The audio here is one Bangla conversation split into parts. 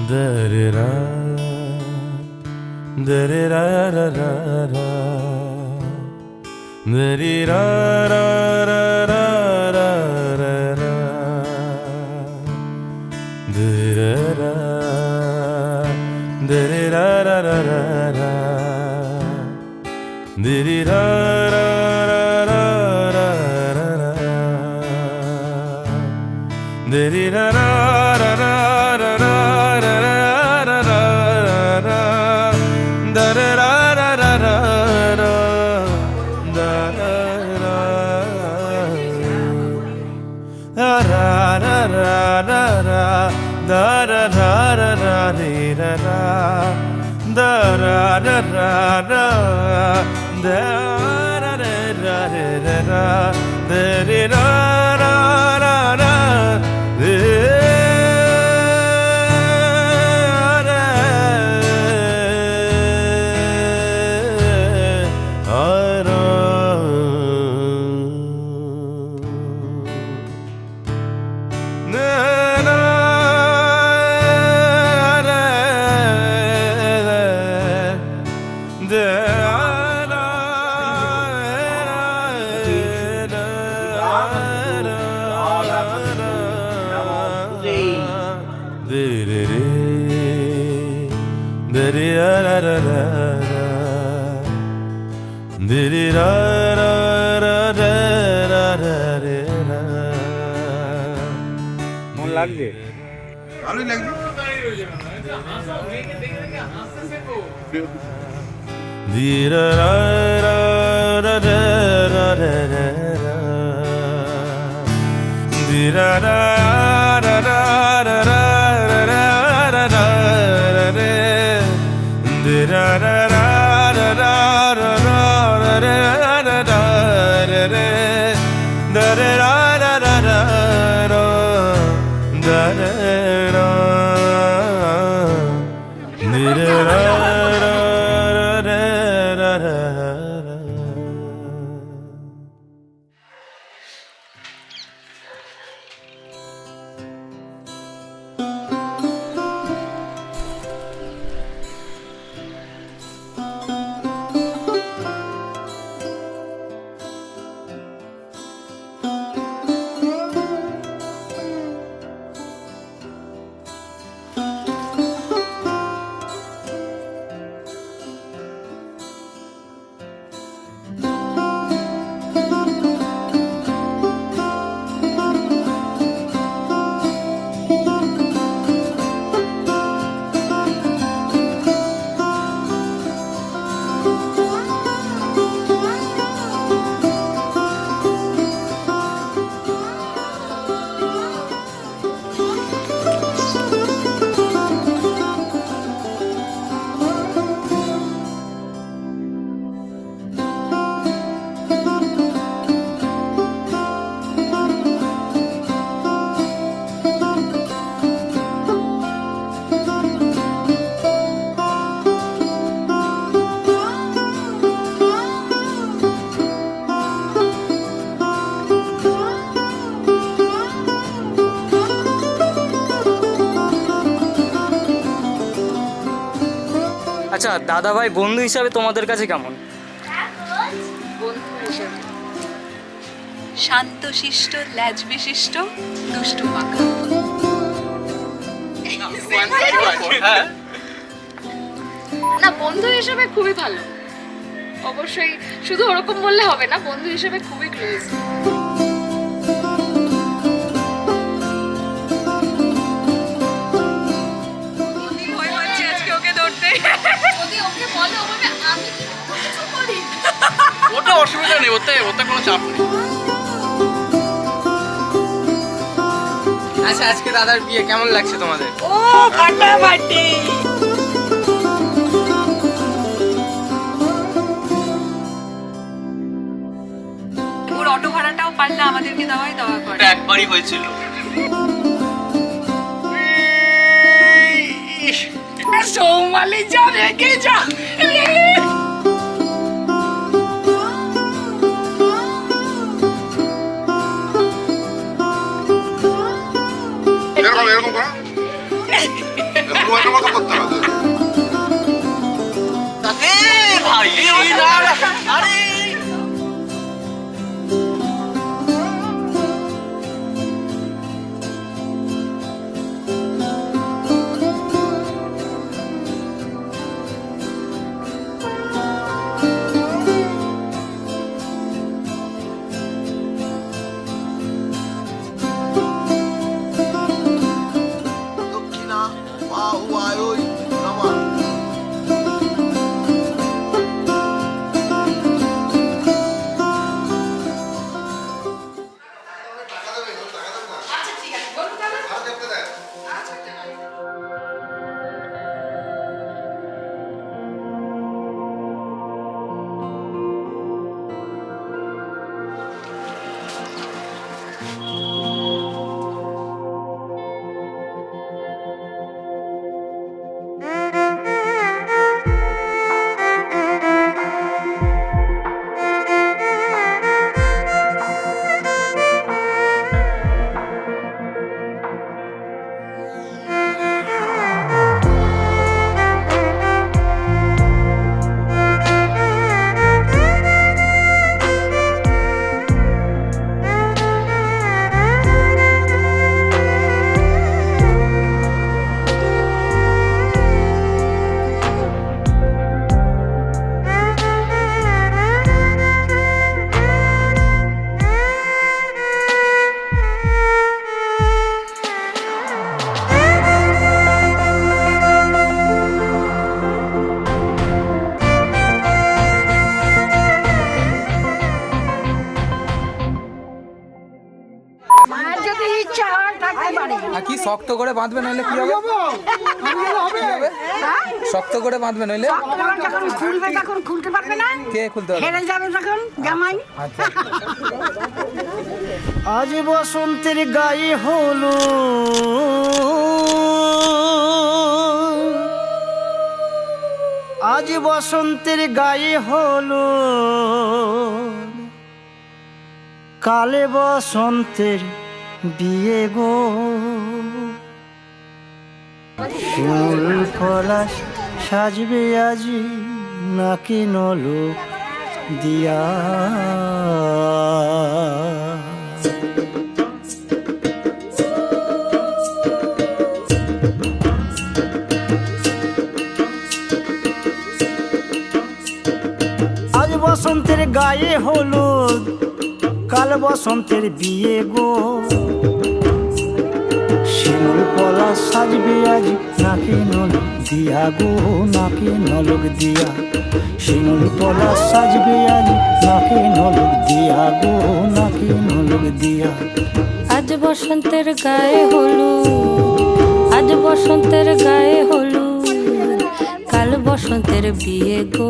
Da-da-da, da-da-da-da-da-da, da-da-da-da-da-da-da, da-da-da, da-da-da-da-da-da, da-da-da-da-da-da, da-da-da-da-da-da. মন লাগছে? ভালোই লাগছে। আচ্ছা দাদা ভাই বন্ধু হিসাবে তোমাদের কাছে কেমন? বন্ধু হিসেবে শান্ত শিষ্ট ল্যাজ বিশিষ্ট দুষ্টু পাকা। না বন্ধু হিসেবে খুবই ভালো, অবশ্যই শুধু ওরকম বললে হবে না, বন্ধু হিসেবে খুবই ক্লোজ। ওটা অসুবিধা নেই, ওতে কোনো চাপ নেই। আচ্ছা আজকে দাদার বিয়ে কেমন লাগছে তোমাদের? ও ফাটাফাটি। ওর অটো ভাড়াটাও পারলে আমাদেরকে দেওয়া করে। একবারই হয়েছিল। আমার সৌমালি যা রেগে যা। এরকম এরকম করো, এরকম একটা কথা করতে হবে। ভাই আরে দক্ষিণা বাহুয়ায় নমঃ। আর কি শক্ত করে বাঁধবে নইলে কি হবে? কি হবে? শক্ত করে বাঁধবে নইলে যখন খুলবে তখন খুলতে পারবে না, কে খুলতে হবে? হেরে যাবে তখন জামাই। আচ্ছা আজ বসন্তের গায়ে হলো আজ বসন্তের গায়ে হলো কালে বসন্তের বিয়ে গো শিমুল পলাশ সাজবে আজি নাকি নলক দিয়া আজ বসন্তের গায়ে হলুদ কাল বসন্তের বিয়ে গো শিমুল পলাশ সাজবে আজ নাকি নলক দিয়া গো নাকি নলক দিয়া শিমুল পলাশ সাজবে আজ নাকি নলক দিয়া গো নাকি নলক দিয়া আজ বসন্তের গায়ে হলুদ আজ বসন্তের গায়ে হলুদ কাল বসন্তের বিয়ে গো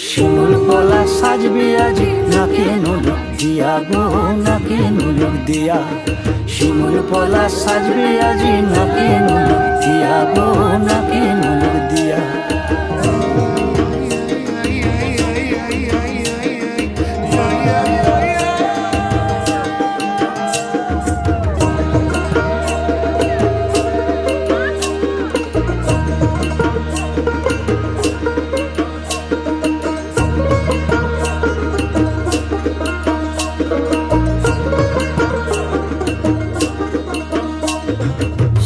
শিমুল পলাশ সাজবে আজ নাকি নলক দিয়া গো নাকি নলক দিয়া শিমুল পলাশ সাজবে আজ নাকি নলক দিয়া গো নাকি নলক দিয়া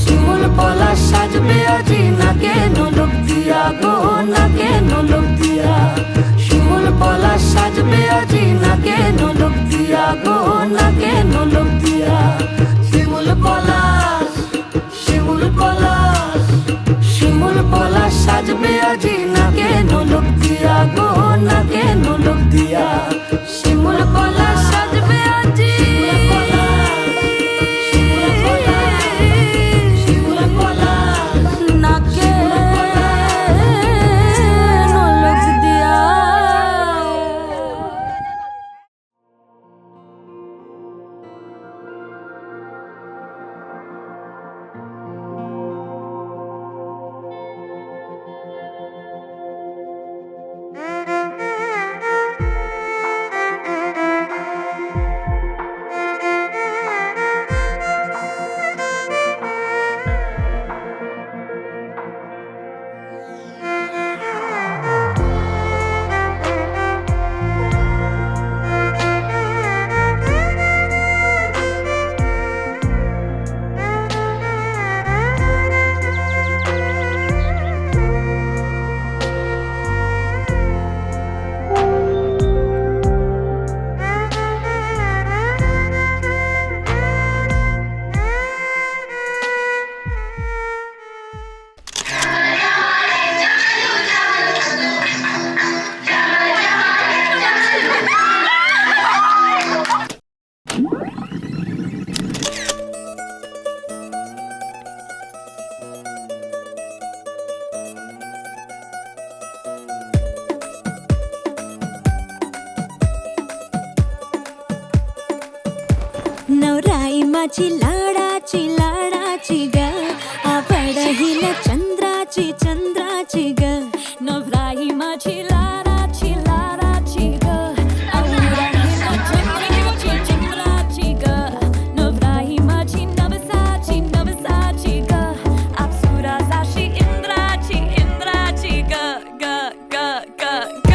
শিমুল পলাশ সাজবে আজি নাকে নলক দিয়া গো নাকে নলক দিয়া শিমুল পলাশ সাজবে আজি নাকে নলক দিয়া গো নাকে নলক দিয়া শিমুল পলাশ শিমুল পলাশ শিমুল পলাশ সাজবে আজি নাকে নলক দিয়া গো নাকে নলক দিয়া শিমুল পলাশ সাজবে আজি শিমুল পলাশ নাকে নলক দিয়া नवराई माझी लाडाची लाडाची ग आवडहिला चंद्राची चंद्राची ग नवराई माझी लाडाची लाडाची ग आवडहिला चंद्राची चंद्राची ग नवराई माझी नवसाची नवसाची ग अप्सराची इंद्राची इंद्राची ग ग ग ग ग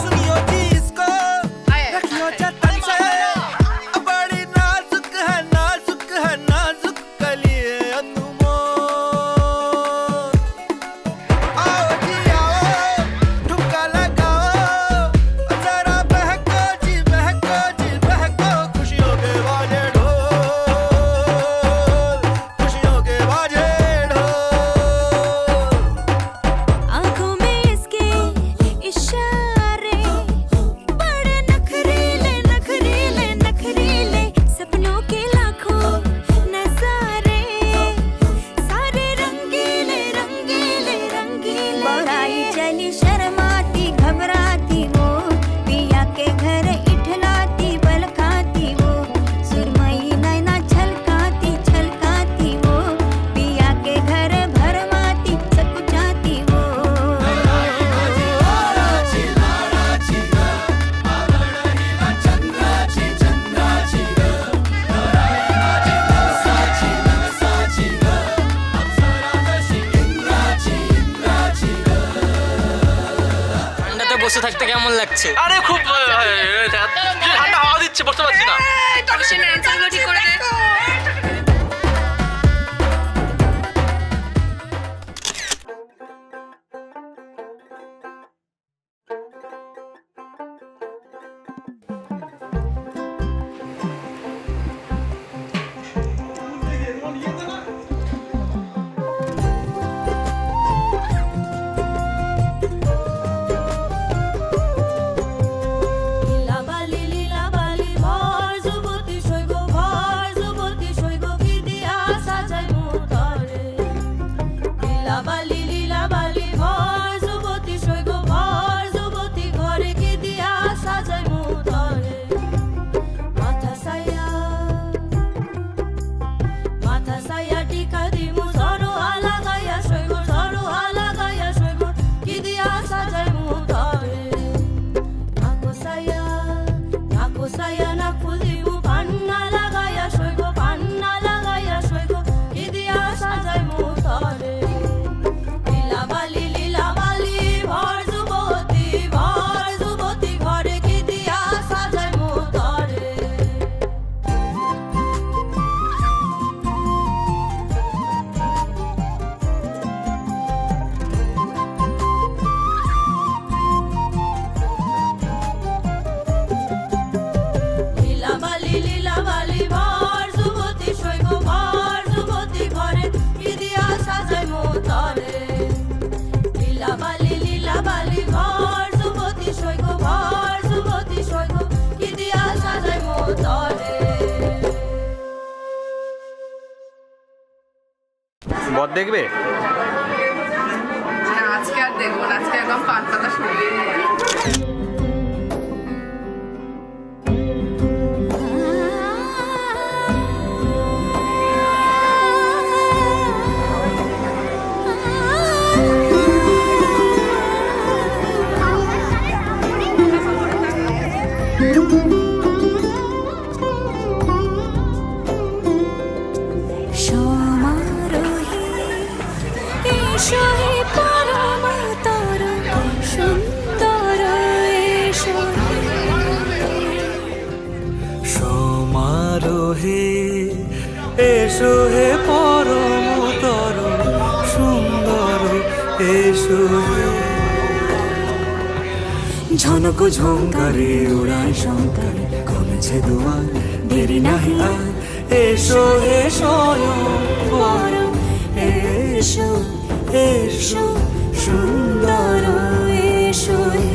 सुनियो जी इसको रखियो जतन से बड़ी नाजुक है नाजुक कली अनमोल आओ जी आओ ठुमका लगाओ जरा बहको जी बहको खुशियों के बाजे ढोल खुशियों के बाजे ढोल आँखों में इसके इशारे बड़े नखरीले नखरीले नखरीले सपनों के लाखों नजारे सारे रंगीले रंगीले रंगीले बौराई चली शर्माती घबराती वो पिया के घर इठलाती बल खाती वो सुरमई नैना छलकाती छलकाती वो पिया के घर भरमाती सकुचाती वो ঠান্ডাতে বসে থাকতে কেমন লাগছে? আরে খুব ঠান্ডা হাওয়া দিচ্ছে, বসতে পারছি না। ঠিক করে দে। লীলা বালি ভর যুবতী সৈব ভর যুবতী সৈব কি দিয়া সাজাই মুতরে লীলা বালি ভর যুবতী সৈব ভর যুবতী ঘরে কি দিয়া সাজাই মুতরে মাথা সায়া টিকা দিমু সরো আলা গায়া সৈব কি দিয়া সাজাই মুতরে নাকো সায়া না খুলিমু পান্না লাগায়া শৈব কি দিয়া সাজাই মুতরে লীলা বালি ভর যুবতী ঘরে কি দিয়া সাজাই মুতরে লীলা বালি ভর যুবতী সৈব ভর যুবতী ঘরে কি দিয়া সাজাই মুতরে লীলা বালি ভর যুবতী সৈব ভর যুবতী কি দিয়া সাজাই মুতরে বদ দেখবে? আজকে আর দেখবো না, আজকে একদম পান পাতা শুকিয়ে সমারোহে এসো হে পরম তরুণ সুন্দর এসো সমারোহে এসো হে পরমতর সুন্দর এসো হে ঝনক ঝঙ্কারে উড়ায় শঙ্কারে খুলেছে দুয়ার দেরি নাহি আর এসো হে স্বয়ং পরম এসো এসো সুন্দর এসো হে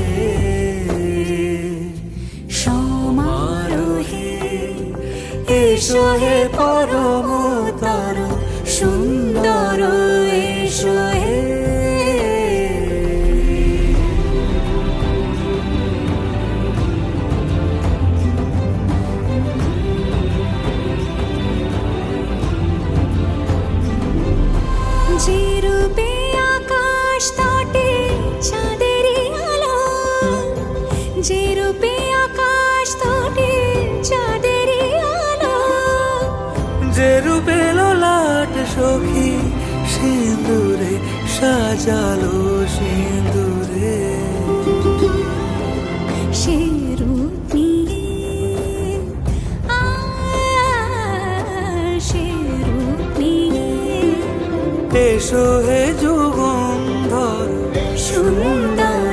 সমারোহে এসো হে পরমতর সুন্দর এসো হে সাজালো সিঁদুরে সে রূপ নিয়ে সে রূপ নিয়ে এসো হে যুগন্ধর সুন্দর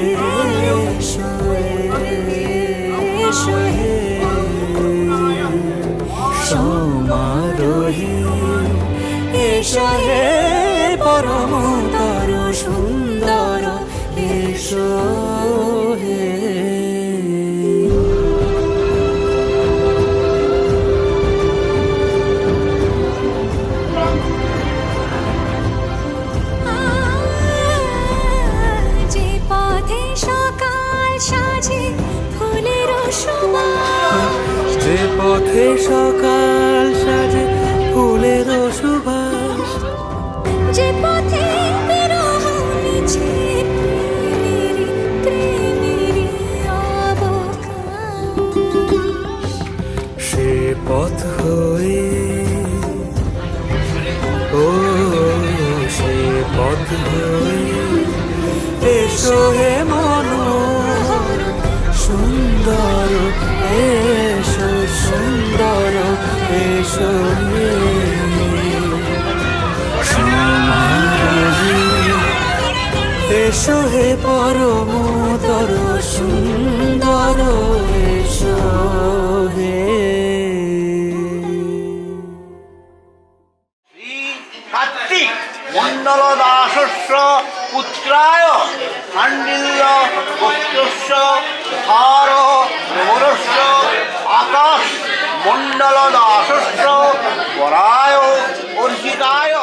এসো এসো হে সমারোহে এসো হে পরমতর সুন্দর এসো হে যে পথে সকাল সাজে ফুলের সুবাস যে পথে সকাল সাজে ফুলের সুবাস যে পথে বিরহ মিছে প্রেমেরই অবকাশ সে পথ হয়ে ও সে পথ হয়ে এসো হে মনোহর সুন্দর এসো সুন্দর এসো হে সমারোহে এসো হে পরমতর সুন্দর এসো হে কার্তিক মণ্ডল দাসস্য পুত্রায় খাণ্ডিল্য পুত্রস্য হার নবরস্য আকাশ মণ্ডল দাসস্য পরায় অর্জিতায়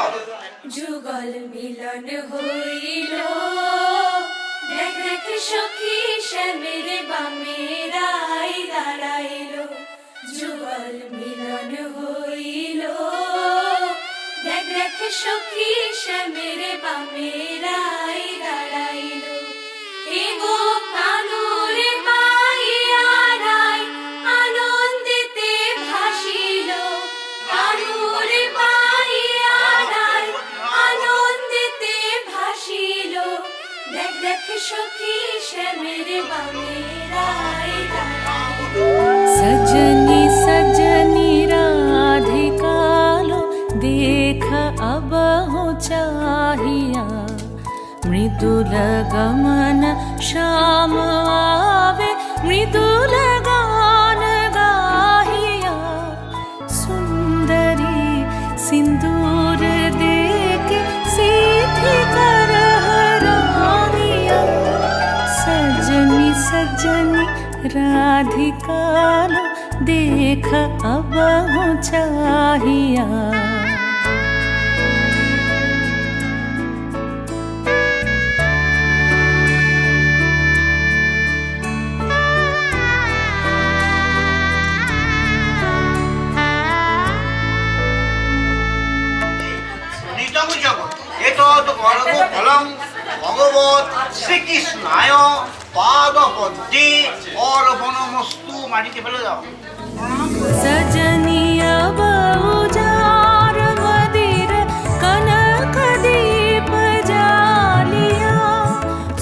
যুগল মিলন হইল দেখ দেখ সখী শ্যামের বামেরাই দাঁড়াইল যুগল মিলন হইল দেখ দেখ সখী শ্যামের বামেরাই দাঁড়াইল এগো কানুরে পাইয়া রায় আনন্দিতে ভাসিল কানুরে পাইয়া রায় আনন্দিতে ভাসিল দেখ দেখ সখী শ্যামের বামেরাই দাঁড়াইল सजनी सजनी राधिकालो देख अब हो चाहिया मृदुल गमन श्याम आवे मृदुल गान गाहिया सुंदरी सिंदूर देके सीधी कर रानिया सजनी सजनी राधिकालो देख अब हो चाहिया নিতম জগৎ এতদ কর্ম ফলং ভগবৎ শ্রীকৃষ্ণায় পাদ পদ্মে অর্পণমস্তু মাটিতে ফেলে দাও सजनिया बहुजार मदिर कनक दीप जालिया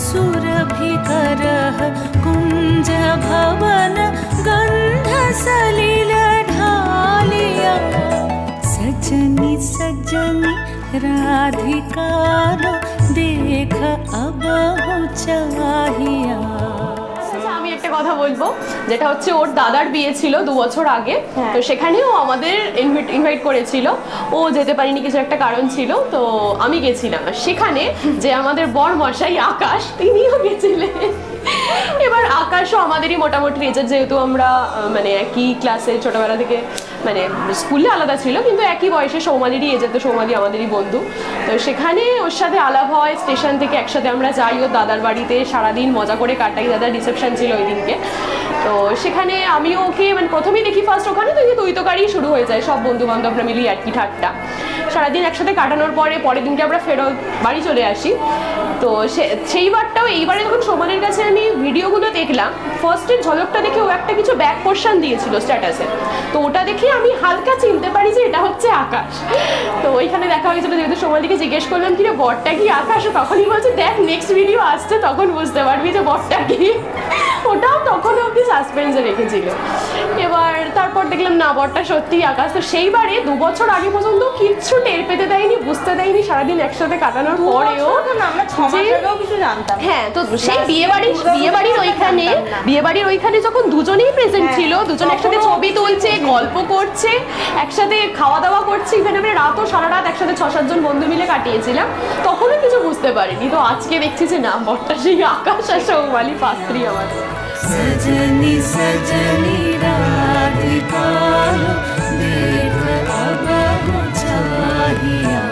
सुरभि करह कुंज भवन गंध सलिल ढालिया सजनी सजनी राधिकालो देख अब हो चाहिया আমি একটা কথা বলবো যেটা হচ্ছে ওর দাদার বিয়ে ছিল 2 বছর আগে তো সেখানেও আমাদের ইনভাইট করেছিল ও যেতে পারিনি কিছু একটা কারণ ছিল তো আমি গেছিলাম সেখানে যে আমাদের বর মশাই আকাশ তিনিও গেছিলেন এবার আকাশও আমাদেরই মোটামুটি এজের যেহেতু আমরা মানে একই ক্লাসে ছোটবেলা থেকে মানে স্কুলে আলাদা ছিল কিন্তু একই বয়সে সৌমালিরই এজের তো সৌমালি আমাদেরই বন্ধু তো সেখানে ওর সাথে আলাপ হয় স্টেশন থেকে একসাথে আমরা যাই ওর দাদার বাড়িতে সারাদিন মজা করে কাটাই দাদার রিসেপশন ছিল ওই দিনকে তো সেখানে আমিও ওকে মানে প্রথমেই দেখি ফার্স্ট ওখানে তো তুই তোকারই শুরু হয়ে যায় সব বন্ধু বান্ধবরা মিলিয়ে আর কি ঠাট্টা সারাদিন একসাথে কাটানোর পরের দিনকে আমরা ফেরত বাড়ি চলে আসি তো সেইবারটাও এইবারে যখন সোমানের কাছে আমি ভিডিওগুলো দেখলাম, ফার্স্টের ঝলকটা দেখে ও একটা কিছু ব্যাক পোর্শন দিয়েছিল স্ট্যাটাসে, তো ওটা দেখে আমি হালকা চিনতে পারি যে এটা হচ্ছে আকাশ। তো ওইখানে দেখা হয়েছিল, যেহেতু সোমালিকে জিজ্ঞেস করলাম কি রে বরটা কি আকাশ, তখনই বলছে দেখ নেক্সট ভিডিও আসছে তখন বুঝতে পারবি যে বরটা কি। ওটাও তখন অব্দি সাসপেন্সে রেখেছিল। এবার তারপর দেখলাম না বরটা সত্যিই আকাশ। তো সেইবারে 2 বছর আগে পর্যন্ত কিচ্ছু টের পেতে দেয়নি, বুঝতে দেয়নি, সারাদিন একসাথে কাটানোর পরেও হ্যাঁ। তো সেই বিয়ে বাড়ির ওইখানে যখন দুজনেই প্রেজেন্ট ছিল, দুজন একসাথে ছবি তুলছে, গল্প করছে, একসাথে খাওয়া দাওয়া করছে, ইভেন আমরা রাতও সারা রাত একসাথে 6-7 জন বন্ধু মিলে কাটিয়েছিলাম, তখনও কিছু বুঝতে পারিনি। তো আজকে দেখছি যে না বরটা সেই আকাশ আর সৌমালি পাত্রী আমার। सजनी सजनी राधिका देख अब चाहिया।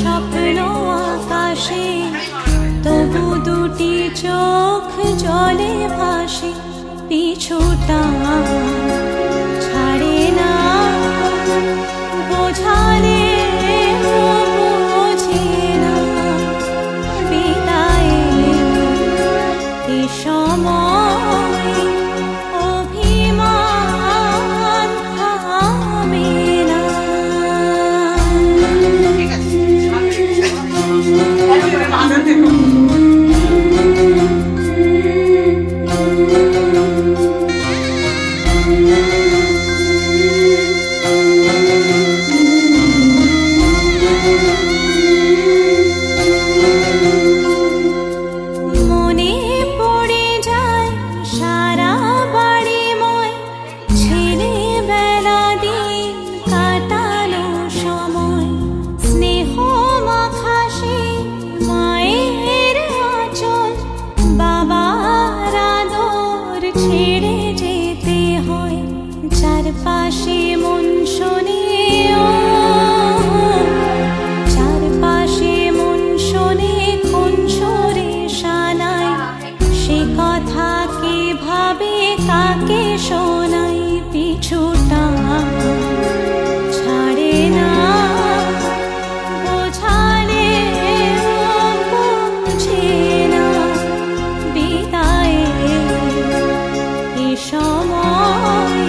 স্বপ্ন আকাশে তবু দুটি চোখ জলে ভাসে, পিছুটা ছাড়ে না বোঝালে বোঝে না বিদায় এ সময় অভিমান থামে না। চারপাশে মন শোনে, চারপাশে মন শোনে কোন সুরে শানাই, সে কথা কে ভাবে কাকে শোনাই, পিছুটা ছাড়ে না বোঝালে বুঝে না বিদায় এ সময়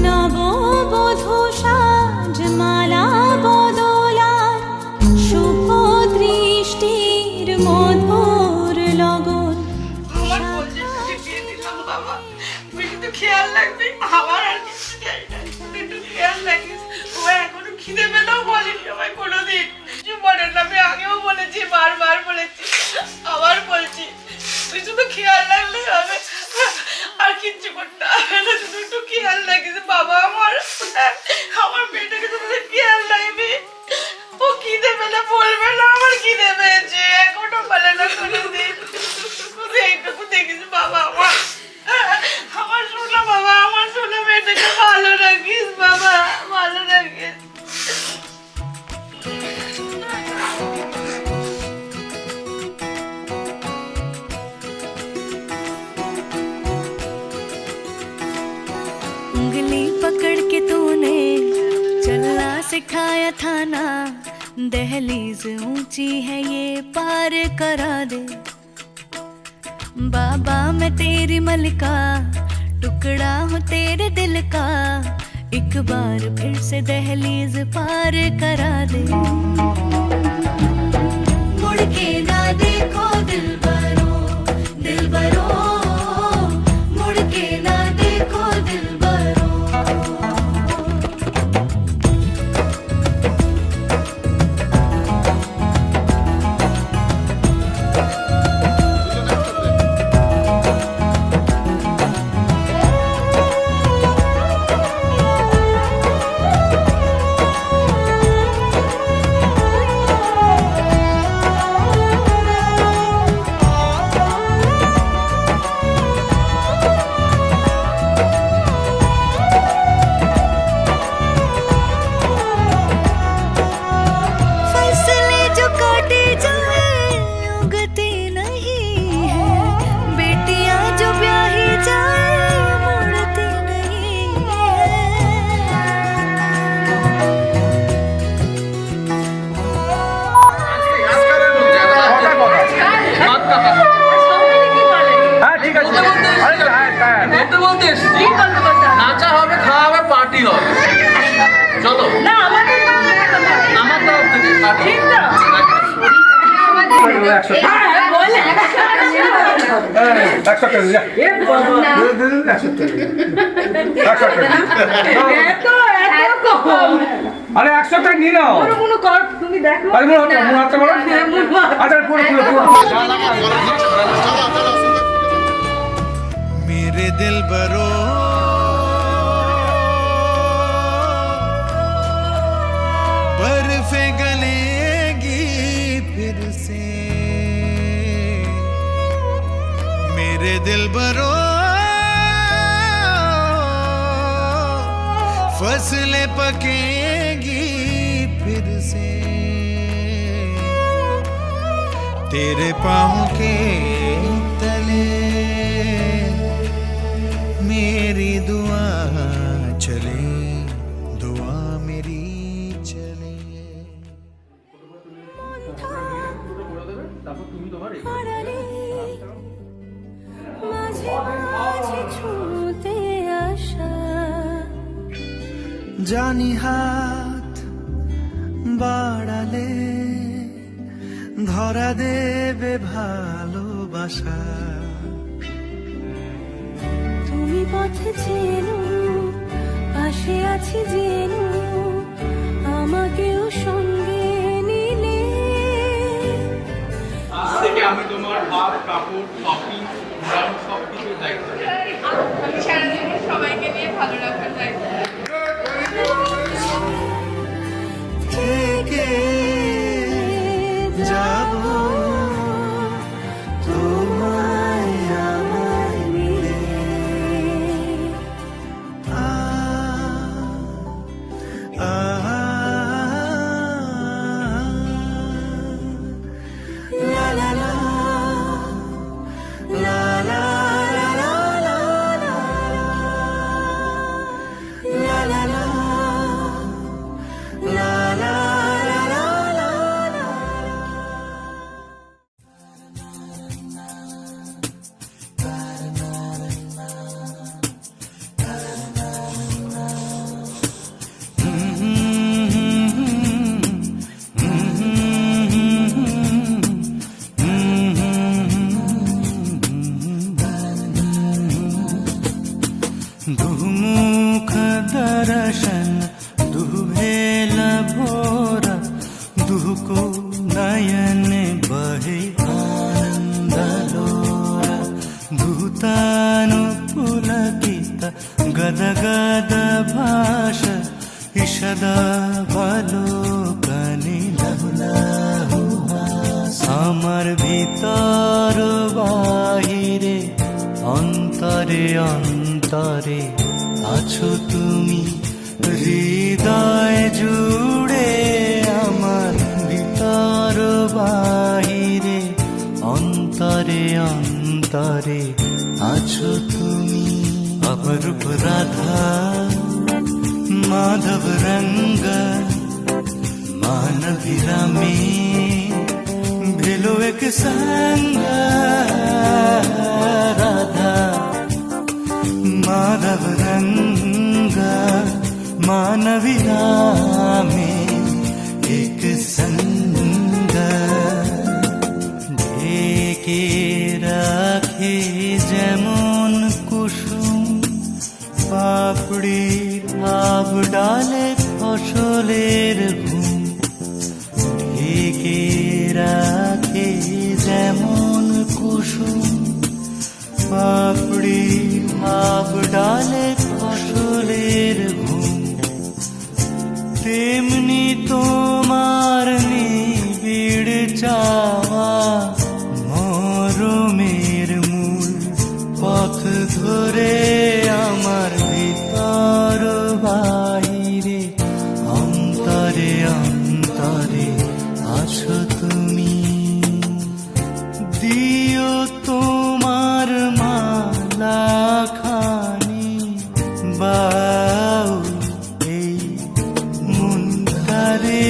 নববধূ সাজমালা বদলার শুভ দৃষ্টির মধুর লগন। খেয়াল রাখবি আমার আর কিছু চাই না, একটু খেয়াল রাখিস। ও এখনো খিদে পেলেও বলেনি আমায় কোনোদিন যে পড়ে না, আমি আগেও বলেছি, বারবার বলেছি, আবার বলছি, তুই শুধু খেয়াল রাখলে হবে, আর কিচ্ছু করতে হবে না, শুধু একটু খেয়াল রাখিস বাবা। আমার মেয়েটাকে শুধু খেয়াল রাখবি, ও খিদে পেলে বলবে না আমার খিদে পেয়েছে, এখনো বলে না কোনোদিন, শুধু এইটুকু দেখিস বাবা। আমার শোনা বাবা, আমার শোনা মেয়েটাকে ভালো রাখিস বাবা, ভালো রাখিস। उंगली पकड़ के तूने चलना सिखाया था ना, दहलीज ऊंची है ये पार करा दे। बाबा मैं तेरी मलिका, टुकड़ा हूँ तेरे दिल का, एक बार फिर से दहलीज पार करा दे। मुड़ के ना देखो दिलबरो, दिलबरो, मुड़ के ना देखो दिलबरो। फसलें जो काटी जाए उगती नहीं है, बेटियां जो ब्याही जाए मुड़ती नहीं হ্যাঁ ঠিক আছে, বলতে বলতে এসছি, নাচা হবে, খাওয়া হবে, পার্টি হবে, চলো আমার তরফ থেকে party। আরে 100 টাকা নিয়ে নাও, তুমি দেখো আরে মনে হচ্ছে মনে হচ্ছে বলো, আচ্ছা পুরো পুরো পুরো मेरे दिल बरो बर्फे गलेगी फिर से, मेरे दिल बरो फसलें पकेगी फिर से, तेरे पाँव के तले मेरी दुआ चले, दुआ मेरी चले। মাঝে মাঝে ছুঁতে আসা, জানি হাত বাড়ালে ধরা দেবে ভালোবাসা, তুমি পথে চেনো, পাশে আছি জেনো, আমাকেও সঙ্গে নিলে। আজ থেকে আমি তোমার ভাত, কাপড়, শপিং, ঘোরানো সব কিছুর দায়িত্ব নেব। আমি সারা জীবন সবাইকে নিয়ে ভালো রাখার দায়িত্ব। থেকে যাব তোমায় আমার মিলে, আ আ লা লা লা লা লা লা লা লা লা লা दुमुख दर्शन दुभेला भोरा दुहको नयन बहे आनन्दलोला भूतानुपुलकित गदगद भाष ঈষদাবলোকনে লাহু হাস আমার ভিতর বাহিরে অন্তরে অন্তরে আছো তুমি হৃদয় জুড়ে আমার ভিতর বাহিরে অন্তরে অন্তরে আছো তুমি অপরূপ রাধা माधव रंग मानवीरा में भेलो एक संग राधा माधव रंग मानवीरा में एक संग ढेके राखे जेमन कुसुम पापड़ी আব ডালে ফসলের ঘুম ঢেকে রাখে যেমন কুসুম পাপড়ি আব ডালে ফসলের ঘুম তেমনি তোমার নিবিড় চাওয়া মরমের মূল পথ ধরে আমার ভিতর বাহিরে অন্তরে অন্তরে আছো তুমি দিও তোমার মালা খানি বাউল এই মুন্দারে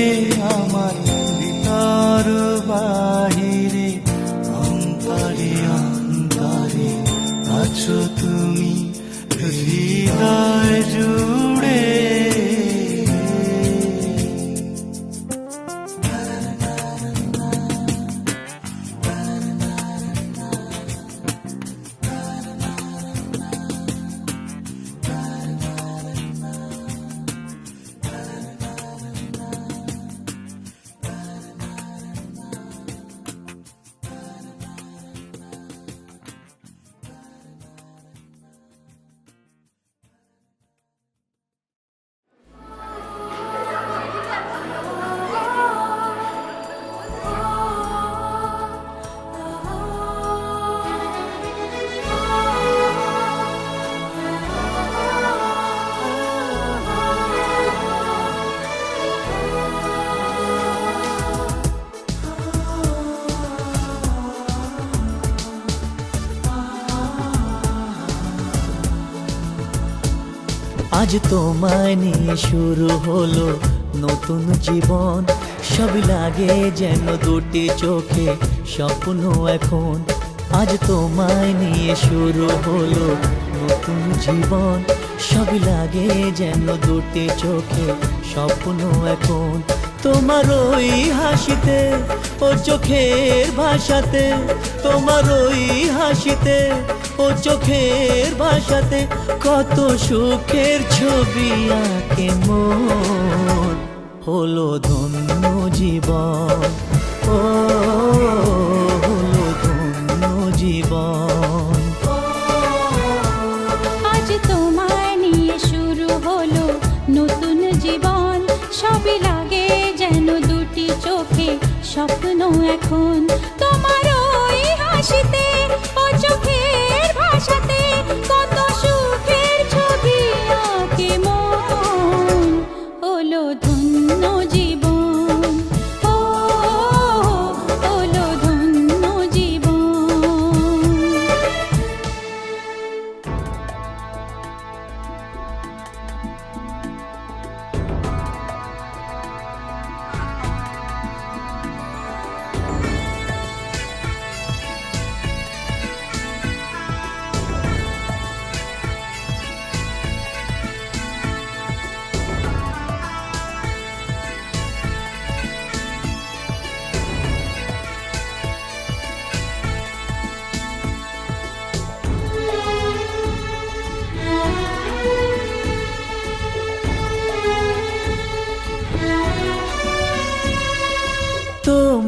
আমার ভিতর বাহিরে অন্তরে অন্তরে আছো তুমি হৃদয় জুড়ে আজ তোমায় নিয়ে শুরু হলো নতুন জীবন সব লাগে যেন দুটি চোখে স্বপ্ন এখন আজ তোমায় নিয়ে শুরু হলো নতুন জীবন সব লাগে যেন দুটি চোখে স্বপ্ন এখন তোমার ওই হাসিতে ও চোখের ভাষাতে তোমার ওই হাসিতে ও চোখের ভাষাতে কত সুখের ছবি আঁকে মন হলো ধন্য জীবন ও হলো ধন্য জীবন আজ তোমায় নিয়ে শুরু হলো নতুন জীবন সবই লাগে যেন দুটি চোখে স্বপ্ন এখন তোমার ওই হাসিতে ও চোখের ভাষাতে কত সুখের ছবি আঁকে মন হলো ধন্য জীবন ও হলো ধন্য জীবন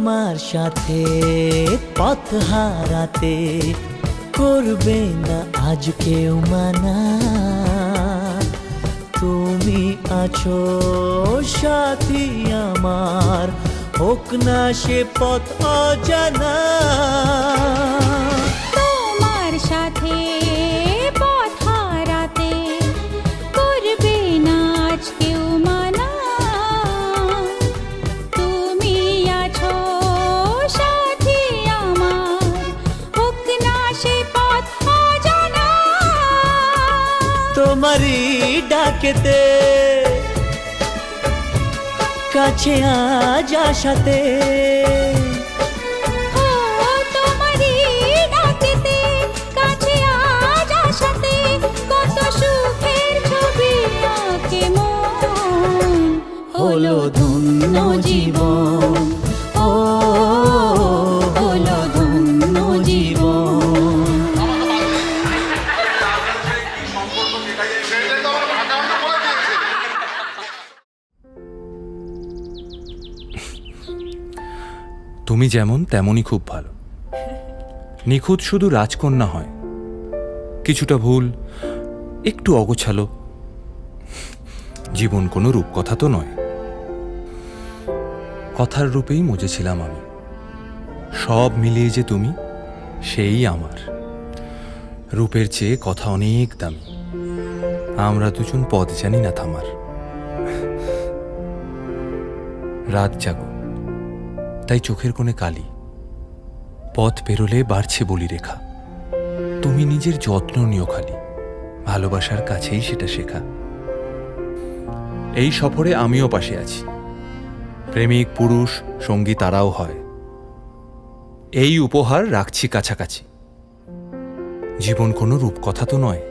তোমার সাথে পথ হারাতে করবে না আজ কেউ মানা। তুমি আছো সাথী আমার, হোক না সে পথ অজানা। তোমার সাথে পথ হারাতে করবে না আজ কেউ মানা। তুমি আছো সাথী আমার, হোক না সে পথ অজানা। তোমারই ডাকেতে কাছে আজ আসাতে, ও তোমারই ডাকেতে কাছে আজ আসাতে, কত সুখের ছবি আঁকে মন। হলো ধন্য জীবন, ও হলো ধন্য জীবন। সেটাই তো আমার ভাটা অন্য বলে দিয়েছে। তুমি যেমন তেমনই খুব ভালো। নিখুঁত শুধু রাজকন্যা হয়, কিছুটা ভুল, একটু অগোছালো। জীবন কোনো রূপকথা তো নয়। কথার রূপেই মজেছিলাম আমি, সব মিলিয়ে যে তুমি সেই আমার। রূপের চেয়ে কথা অনেক দামি, আমরা দুজন পথ জানি না থামার। রাত জাগো তাই চোখের কোণে কালি, পথ পেরোলে বাড়ছে বলি রেখা। তুমি নিজের যত্ন নিও খালি, ভালোবাসার কাছেই সেটা শেখা। এই সফরে আমিও পাশে আছি, প্রেমিক পুরুষ সঙ্গী তারাও হয়। এই উপহার রাখছি কাছাকাছি। জীবন কোনো রূপকথা তো নয়।